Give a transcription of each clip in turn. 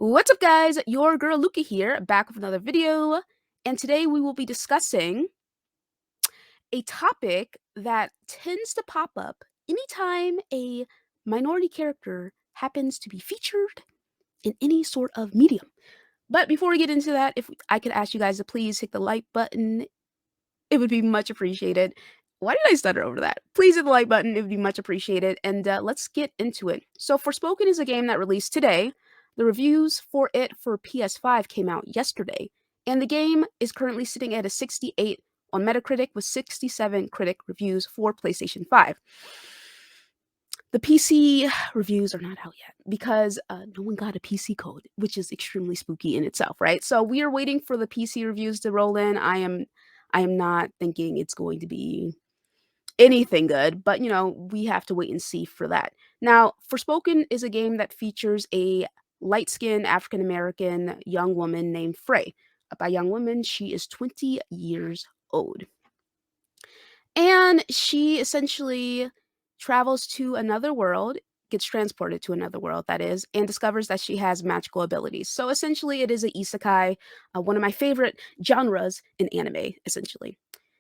What's up, guys? Your girl Luca here, back with another video. And today we will be discussing a topic that tends to pop up anytime a minority character happens to be featured in any sort of medium. But before we get into that, if I could ask you guys to please hit the like button, it would be much appreciated. Why did I stutter over that? Please hit the like button, it would be much appreciated. And let's get into it. So, Forspoken is a game that released today. The reviews for it for PS5 came out yesterday. And the game is currently sitting at a 68 on Metacritic with 67 critic reviews for PlayStation 5. The PC reviews are not out yet because no one got a PC code, which is extremely spooky in itself, right? So we are waiting for the PC reviews to roll in. I am not thinking it's going to be anything good, but we have to wait and see for that. Now, Forspoken is a game that features a light-skinned African American young woman named Frey. By young woman, she is 20 years old. And she essentially travels to another world, gets transported to another world, that is, and discovers that she has magical abilities. So essentially, it is a isekai, one of my favorite genres in anime, essentially.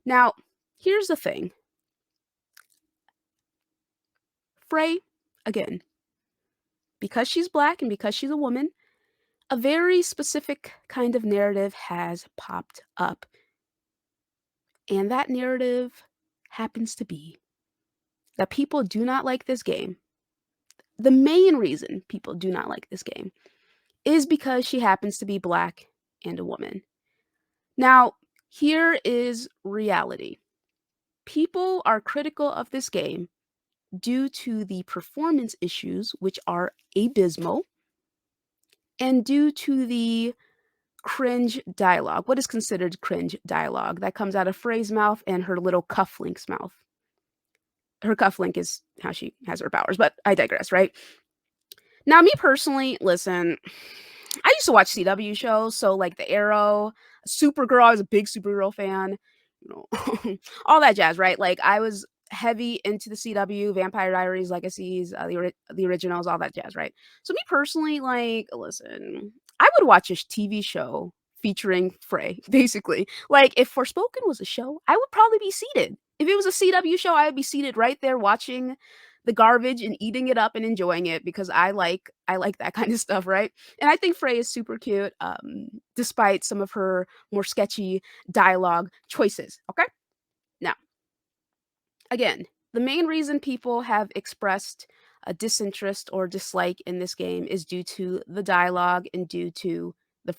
Now, here's the thing. Frey, again, because she's black and because she's a woman, a very specific kind of narrative has popped up. And that narrative happens to be that people do not like this game. The main reason people do not like this game is because she happens to be black and a woman. Now, here is reality. People are critical of this game due to the performance issues, which are abysmal, and due to the cringe dialogue. What is considered cringe dialogue? That comes out of Frey's mouth and her little cufflink's mouth. Her cufflink is how she has her powers, but I digress, right? Now, me personally, listen, I used to watch CW shows, so like The Arrow, Supergirl. I was a big Supergirl fan, all that jazz, right? Like I was heavy into the CW, Vampire Diaries, Legacies, the originals, all that jazz, right? So me personally, like, listen, I would watch a TV show featuring Frey, basically. Like if Forspoken was a show, I would probably be seated. If it was a CW show, I would be seated right there watching the garbage and eating it up and enjoying it because I like that kind of stuff, right? And I think Frey is super cute, despite some of her more sketchy dialogue choices. Okay, now again, the main reason people have expressed a disinterest or dislike in this game is due to the dialogue and due to the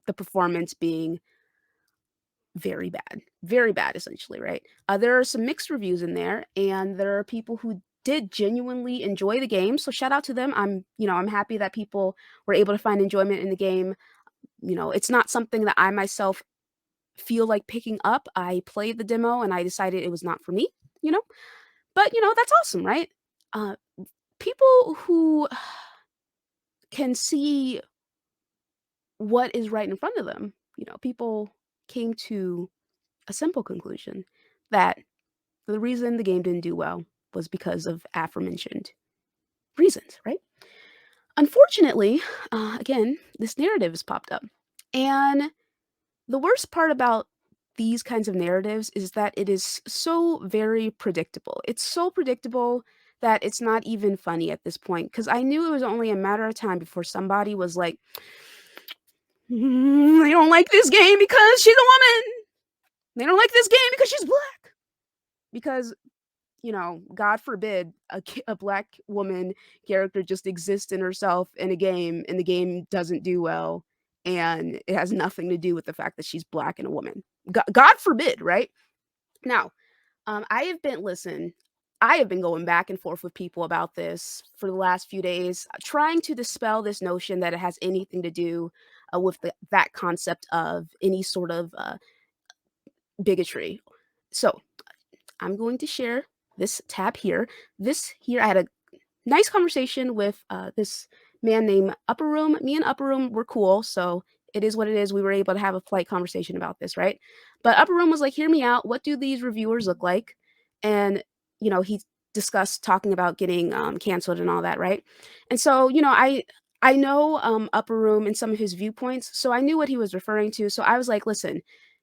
the performance being very bad, essentially, right? There are some mixed reviews in there, and there are people who did genuinely enjoy the game. So shout out to them. I'm happy that people were able to find enjoyment in the game. It's not something that I myself feel like picking up. I played the demo and I decided it was not for me, you know, but that's awesome, right? Uh, People who can see what is right in front of them, people came to a simple conclusion that the reason the game didn't do well was because of aforementioned reasons, right? Unfortunately, again, this narrative has popped up. And the worst part about these kinds of narratives is that it is so very predictable. It's so predictable that it's not even funny at this point because I knew it was only a matter of time before somebody was like, they don't like this game because she's a woman. They don't like this game because she's black. Because God forbid a black woman character just exists in herself in a game and the game doesn't do well and it has nothing to do with the fact that she's black and a woman. God forbid, right? Now, I have been going back and forth with people about this for the last few days, trying to dispel this notion that it has anything to do with that concept of any sort of bigotry. So, I'm going to share this tab here. This here, I had a nice conversation with this man named Upper Room. Me and Upper Room were cool, so it is what it is. We were able to have a polite conversation about this, right? But Upper Room was like, "Hear me out. What do these reviewers look like?" And he discussed talking about getting canceled and all that, right? And so I I know, Upper Room and some of his viewpoints, so I knew what he was referring to, so I was like, "Listen,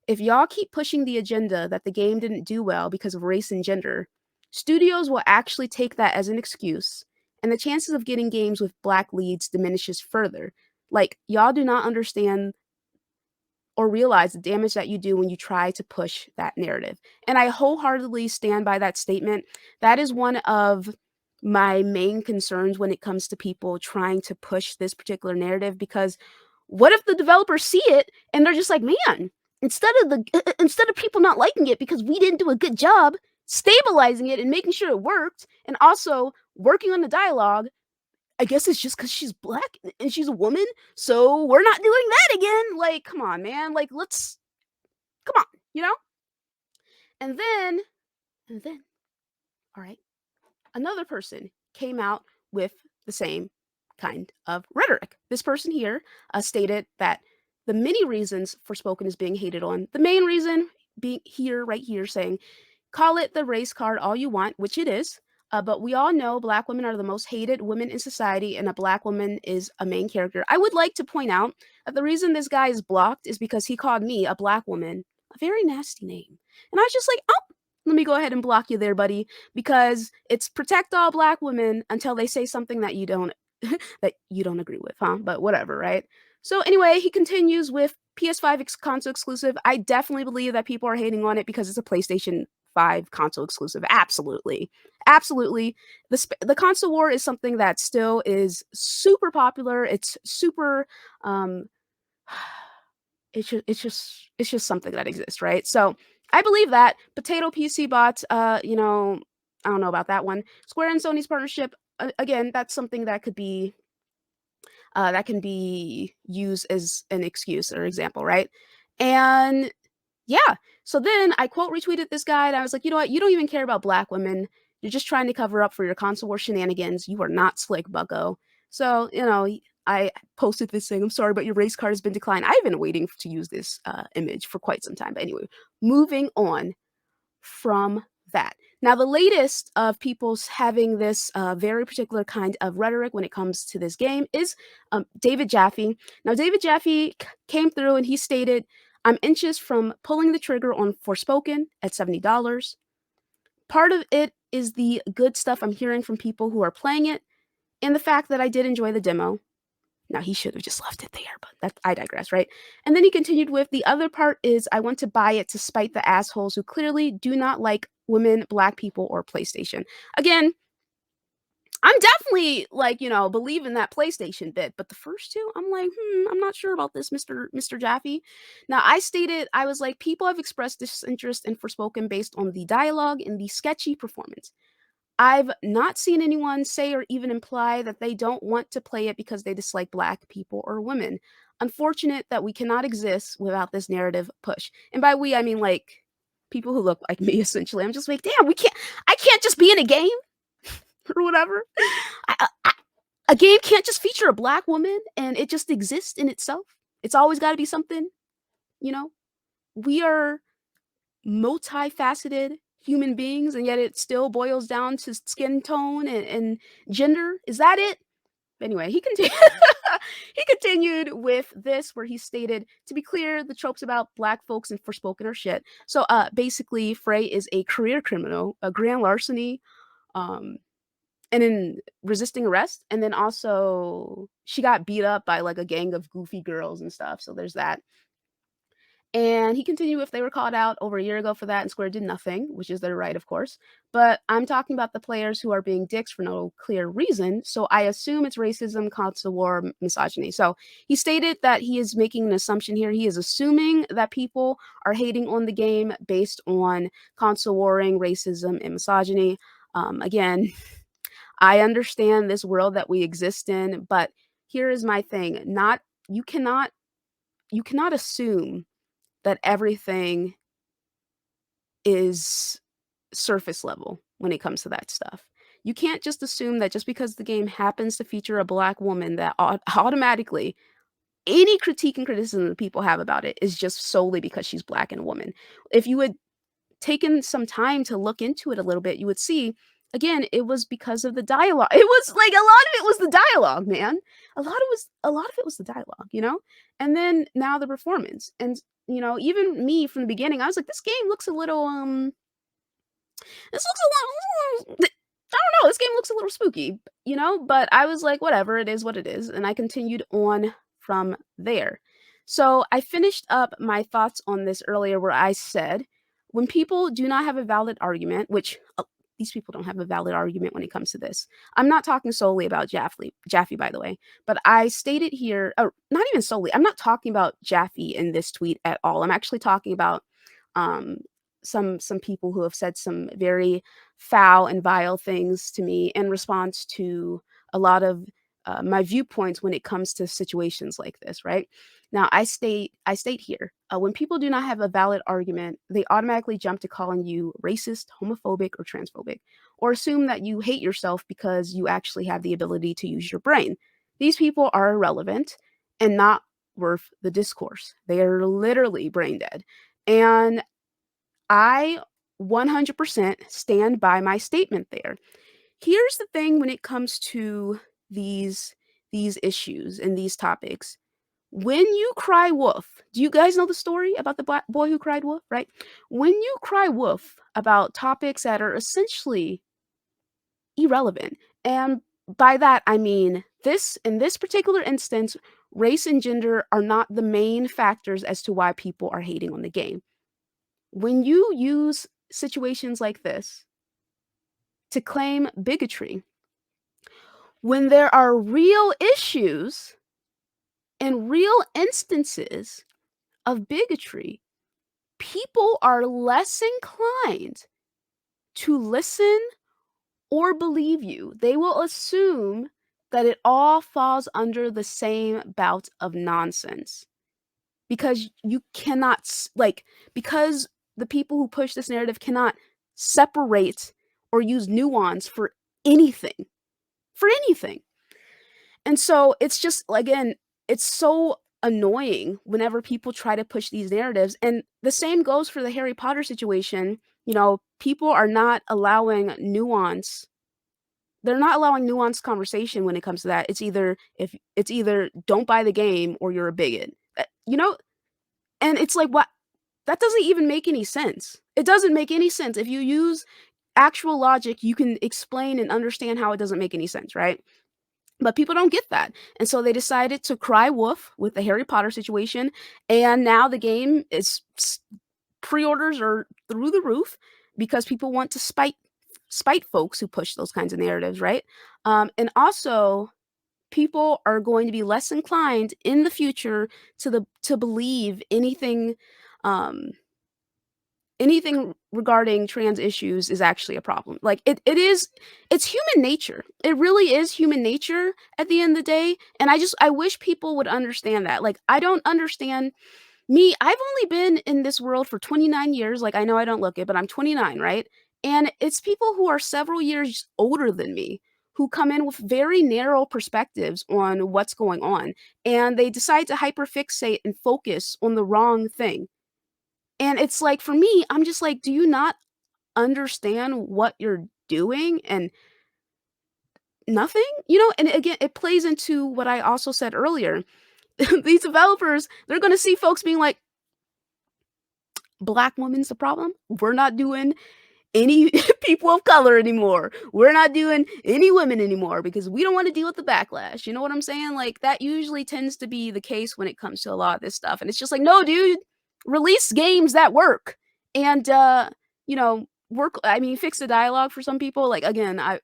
if y'all keep pushing the agenda that the game didn't do well because of race and gender, studios will actually take that as an excuse, and the chances of getting games with black leads diminishes further. Like, y'all do not understand or realize the damage that you do when you try to push that narrative." And I wholeheartedly stand by that statement. That is one of my main concerns when it comes to people trying to push this particular narrative, because what if the developers see it and they're just like, "Man, instead of people not liking it because we didn't do a good job stabilizing it and making sure it worked and also working on the dialogue, I guess it's just because she's black and she's a woman, so we're not doing that again." Like, come on, man. Like, let's come on, you know? And then, and then, all right, another person came out with the same kind of rhetoric. This person here stated that the many reasons Forspoken is being hated on, the main reason being here, right here, saying, "Call it the race card all you want," which it is. But we all know black women are the most hated women in society, and a black woman is a main character. I would like to point out that the reason this guy is blocked is because he called me, a black woman, a very nasty name. And I was just like, "Oh, let me go ahead and block you there, buddy," because it's protect all black women until they say something that you don't that you don't agree with, huh? But whatever, right? So anyway, he continues with PS5 console exclusive. I definitely believe that people are hating on it because it's a PlayStation 5 console exclusive. Absolutely. Absolutely. The console war is something that still is super popular. It's super um it's just something that exists, right? So, I believe that potato PC bots, I don't know about that one. Square and Sony's partnership, again, that's something that can be used as an excuse or example, right? And yeah. So then I quote retweeted this guy and I was like, "You know what? You don't even care about black women. You're just trying to cover up for your console war shenanigans. You are not slick, bucko." So, I posted this saying, "I'm sorry, but your race card has been declined." I've been waiting to use this image for quite some time. But anyway, moving on from that. Now, the latest of people's having this very particular kind of rhetoric when it comes to this game is David Jaffe. Now, David Jaffe came through and he stated, "I'm inches from pulling the trigger on Forspoken at $70. Part of it is the good stuff I'm hearing from people who are playing it, and the fact that I did enjoy the demo." Now he should have just left it there, but that I digress, right? And then he continued with, "The other part is I want to buy it to spite the assholes who clearly do not like women, black people, or PlayStation." Again, I'm definitely like, believing that PlayStation bit, but the first two, I'm like, I'm not sure about this, Mr. Jaffe. Now, I stated, I was like, "People have expressed disinterest in Forspoken based on the dialogue and the sketchy performance. I've not seen anyone say or even imply that they don't want to play it because they dislike black people or women. Unfortunate that we cannot exist without this narrative push." And by we, I mean like people who look like me, essentially. I'm just like, damn, I can't just be in a game or whatever. A game can't just feature a black woman and it just exists in itself. It's always got to be something, you know? We are multifaceted human beings, and yet it still boils down to skin tone and gender. Is that it? Anyway, he continued. He continued with this, where he stated, "To be clear, the tropes about black folks and Forspoken are shit." So, basically, Frey is a career criminal, a grand larceny, um, and in resisting arrest, and then also she got beat up by like a gang of goofy girls and stuff. So there's that. And he continued, "If they were called out over a year ago for that and Square did nothing," which is their right, of course. "But I'm talking about the players who are being dicks for no clear reason. So I assume it's racism, constant war, misogyny." So he stated that he is making an assumption here. He is assuming that people are hating on the game based on console warring, racism, and misogyny. Again, I understand this world that we exist in, but here is my thing. Not you cannot assume that everything is surface level when it comes to that stuff. You can't just assume that just because the game happens to feature a black woman that automatically any critique and criticism that people have about it is just solely because she's black and a woman. If you had taken some time to look into it a little bit, you would see again, it was because of the dialogue. It was like a lot of it was the dialogue, man. A lot of it was the dialogue, you know? And then now the performance. And even me from the beginning, I was like, this game looks a little this looks a little I don't know, this game looks a little spooky, but I was like, whatever, it is what it is, and I continued on from there. So I finished up my thoughts on this earlier where I said, when people do not have a valid argument, which these people don't have a valid argument when it comes to this. I'm not talking solely about Jaffe, by the way, but I stated here, or not even solely, I'm not talking about Jaffe in this tweet at all. I'm actually talking about um, some people who have said some very foul and vile things to me in response to a lot of my viewpoints when it comes to situations like this, right? Now, I state here, when people do not have a valid argument, they automatically jump to calling you racist, homophobic, or transphobic, or assume that you hate yourself because you actually have the ability to use your brain. These people are irrelevant and not worth the discourse. They are literally brain dead. And I 100% stand by my statement there. Here's the thing when it comes to these these issues and these topics. When you cry wolf, do you guys know the story about the black boy who cried wolf, right? When you cry wolf about topics that are essentially irrelevant, and by that I mean this in this particular instance, race and gender are not the main factors as to why people are hating on the game. When you use situations like this to claim bigotry, when there are real issues and real instances of bigotry, people are less inclined to listen or believe you. They will assume that it all falls under the same bout of nonsense because you cannot, because the people who push this narrative cannot separate or use nuance for anything, for anything. And so it's just, again, it's so annoying whenever people try to push these narratives. And the same goes for the Harry Potter situation. People are not allowing nuance. They're not allowing nuanced conversation when it comes to that. It's either don't buy the game or you're a bigot. And it's like, what? That doesn't even make any sense. It doesn't make any sense. If you use actual logic, you can explain and understand how it doesn't make any sense, right? But people don't get that. And so they decided to cry wolf with the Harry Potter situation. And now the game is pre-orders are through the roof because people want to spite folks who push those kinds of narratives, right? And also people are going to be less inclined in the future to believe um anything regarding trans issues is actually a problem. Like it's human nature. It really is human nature at the end of the day. And I wish people would understand that. Like I don't understand me. I've only been in this world for 29 years. Like I know I don't look it, but I'm 29, right? And it's people who are several years older than me who come in with very narrow perspectives on what's going on. And they decide to hyperfixate and focus on the wrong thing. And it's like, for me, I'm just like, do you not understand what you're doing? And nothing? And again, it plays into what I also said earlier. These developers, they're gonna see folks being like, "Black woman's the problem. We're not doing any people of color anymore. We're not doing any women anymore because we don't want to deal with the backlash." You know what I'm saying? Like that usually tends to be the case when it comes to a lot of this stuff. And it's just like, no, dude, release games that work. And work, I mean, fix the dialogue for some people. Like again, I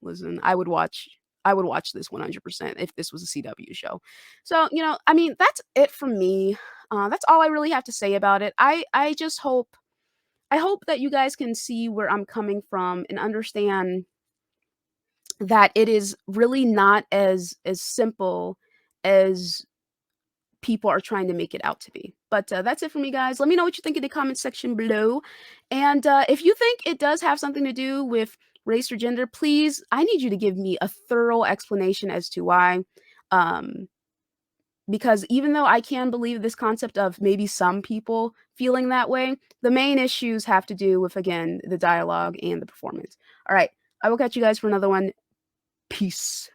would watch this 100% if this was a CW show. So, I mean, that's it from me. That's all I really have to say about it. I hope that you guys can see where I'm coming from and understand that it is really not as simple as people are trying to make it out to be. But that's it for me, guys. Let me know what you think in the comment section below. And if you think it does have something to do with race or gender, please, I need you to give me a thorough explanation as to why. Um, because even though I can believe this concept of maybe some people feeling that way, the main issues have to do with, again, the dialogue and the performance. All right. I will catch you guys for another one. Peace.